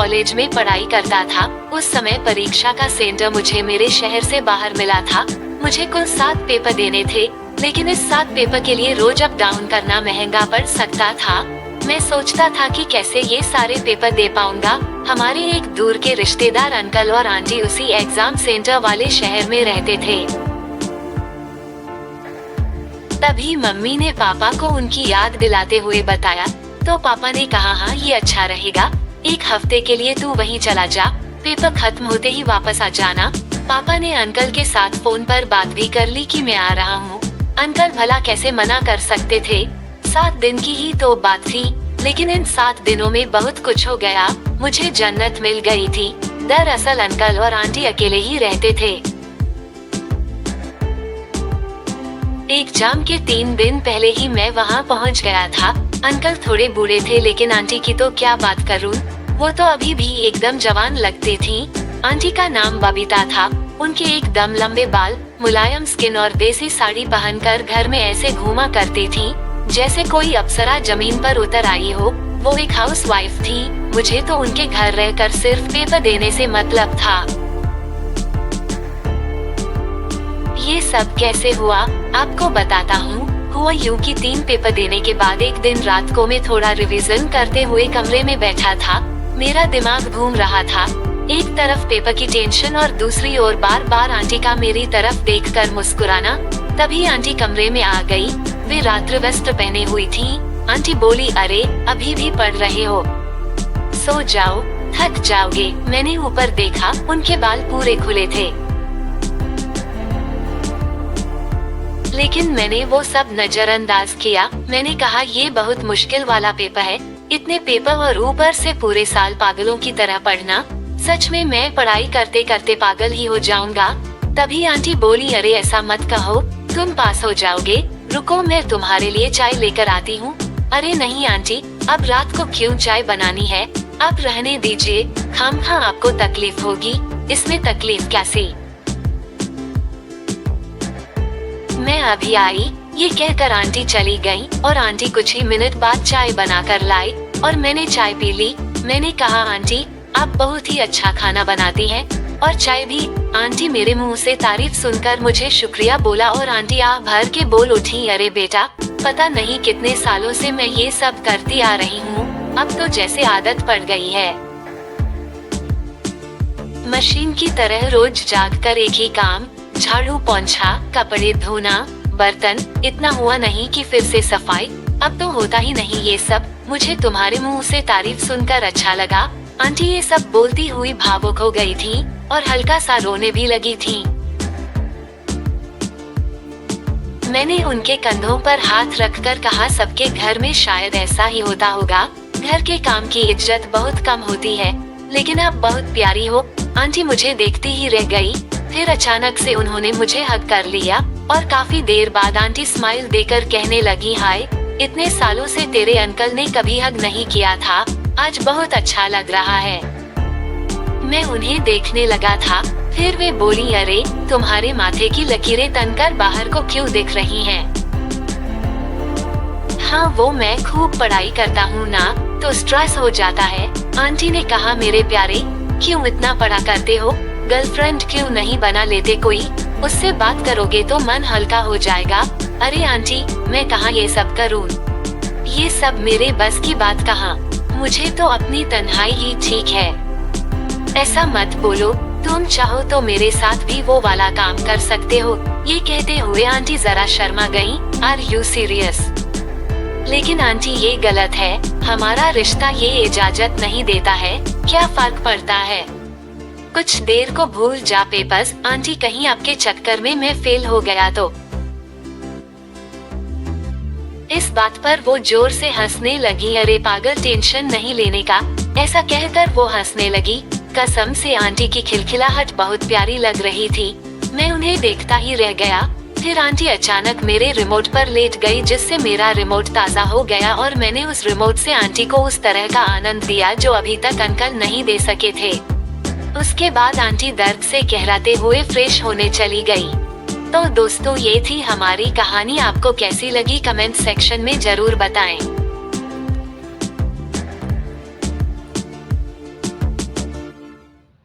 College में पढ़ाई करता था। उस समय परीक्षा का सेंटर मुझे मेरे शहर से बाहर मिला था। मुझे कुल 7 पेपर देने थे, लेकिन इस 7 पेपर के लिए रोज अप डाउन करना महंगा पड़ सकता था। मैं सोचता था कि कैसे ये सारे पेपर दे पाऊंगा। हमारे एक दूर के रिश्तेदार अंकल और आंटी उसी एग्जाम सेंटर वाले शहर में रहते थे। तभी मम्मी ने पापा को उनकी याद दिलाते हुए बताया, तो पापा ने कहा, हाँ ये अच्छा रहेगा, 1 हफ्ते के लिए तू वहीं चला जा, पेपर खत्म होते ही वापस आ जाना। पापा ने अंकल के साथ फोन पर बात भी कर ली कि मैं आ रहा हूँ। अंकल भला कैसे मना कर सकते थे, 7 दिन की ही तो बात थी। लेकिन इन 7 दिनों में बहुत कुछ हो गया, मुझे जन्नत मिल गई थी। दरअसल अंकल और आंटी अकेले ही रहते थे। एग्जाम के 3 दिन पहले ही मैं वहाँ पहुँच गया था। अंकल थोड़े बूढ़े थे, लेकिन आंटी की तो क्या बात करूँ, वो तो अभी भी एकदम जवान लगती थी। आंटी का नाम बबीता था। उनके एकदम लंबे बाल, मुलायम स्किन और देसी साड़ी पहनकर घर में ऐसे घूमा करती थी जैसे कोई अप्सरा जमीन पर उतर आई हो। वो एक हाउसवाइफ थी। मुझे तो उनके घर रहकर सिर्फ पेपर देने से मतलब था। ये सब कैसे हुआ आपको बताता हूँ। हुआ यूं कि 3 पेपर देने के बाद एक दिन रात को मैं थोड़ा रिवीजन करते हुए कमरे में बैठा था। मेरा दिमाग घूम रहा था, एक तरफ पेपर की टेंशन और दूसरी ओर बार बार आंटी का मेरी तरफ देखकर मुस्कुराना। तभी आंटी कमरे में आ गई। वे रात्र वेस्ट पहने हुई थी। आंटी बोली, अरे अभी भी पढ़ रहे हो, सो जाओ, थक जाओगे। मैंने ऊपर देखा, उनके बाल पूरे खुले थे, लेकिन मैंने वो सब नजरअंदाज किया। मैंने कहा, ये बहुत मुश्किल वाला पेपर है, इतने पेपर और ऊपर से पूरे साल पागलों की तरह पढ़ना, सच में मैं पढ़ाई करते करते पागल ही हो जाऊंगा। तभी आंटी बोली, अरे ऐसा मत कहो, तुम पास हो जाओगे, रुको मैं तुम्हारे लिए चाय लेकर आती हूँ। अरे नहीं आंटी, अब रात को क्यों चाय बनानी है, अब रहने दीजिए, खामखा आपको तकलीफ होगी। इसमें तकलीफ कैसी, मैं अभी आई, ये कहकर आंटी चली गई और आंटी कुछ ही मिनट बाद चाय बनाकर लाई और मैंने चाय पी ली। मैंने कहा, आंटी आप बहुत ही अच्छा खाना बनाती हैं और चाय भी। आंटी मेरे मुंह से तारीफ सुनकर मुझे शुक्रिया बोला और आंटी आह भर के बोल उठी, अरे बेटा, पता नहीं कितने सालों से मैं ये सब करती आ रही हूँ, अब तो जैसे आदत पड़ गई है। मशीन की तरह रोज जागकर एक ही काम, झाड़ू पोंछा, कपड़े धोना, बर्तन, इतना हुआ नहीं कि फिर से सफाई। अब तो होता ही नहीं ये सब। मुझे तुम्हारे मुंह से तारीफ सुनकर अच्छा लगा। आंटी ये सब बोलती हुई भावुक हो गई थी और हल्का सा रोने भी लगी थी। मैंने उनके कंधों पर हाथ रखकर कहा, सबके घर में शायद ऐसा ही होता होगा, घर के काम की इज्जत बहुत कम होती है, लेकिन आप बहुत प्यारी हो। आंटी मुझे देखती ही रह गई, फिर अचानक से उन्होंने मुझे हग कर लिया और काफी देर बाद आंटी स्माइल देकर कहने लगी, हाय, इतने सालों से तेरे अंकल ने कभी हग नहीं किया था, आज बहुत अच्छा लग रहा है। मैं उन्हें देखने लगा था, फिर वे बोली, अरे तुम्हारे माथे की लकीरें तनकर बाहर को क्यों दिख रही हैं? हाँ वो मैं खूब पढ़ाई करता हूँ ना, तो स्ट्रेस हो जाता है। आंटी ने कहा, मेरे प्यारे, क्यों इतना पढ़ा करते हो, गर्लफ्रेंड क्यों नहीं बना लेते कोई, उससे बात करोगे तो मन हल्का हो जाएगा। अरे आंटी, मैं कहाँ ये सब करूँ, ये सब मेरे बस की बात कहाँ, मुझे तो अपनी तन्हाई ही ठीक है। ऐसा मत बोलो, तुम चाहो तो मेरे साथ भी वो वाला काम कर सकते हो। ये कहते हुए आंटी जरा शर्मा गईं, आर यू सीरियस? लेकिन आंटी ये गलत है, हमारा रिश्ता ये इजाजत नहीं देता है, क्या फर्क पड़ता है? कुछ देर को भूल जा पेपर्स, आंटी कहीं आपके चक्कर में मैं फेल हो गया तो। इस बात पर वो जोर से हंसने लगी। अरे पागल, टेंशन नहीं लेने का, ऐसा कहकर वो हंसने लगी। कसम से आंटी की खिलखिलाहट बहुत प्यारी लग रही थी। मैं उन्हें देखता ही रह गया। फिर आंटी अचानक मेरे रिमोट पर लेट गई, जिससे मेरा रिमोट ताज़ा हो गया और मैंने उस रिमोट से आंटी को उस तरह का आनंद दिया जो अभी तक अंकल नहीं दे सके थे। उसके बाद आंटी दर्द से कहराते हुए फ्रेश होने चली गई। तो दोस्तों, ये थी हमारी कहानी। आपको कैसी लगी कमेंट सेक्शन में जरूर बताएं।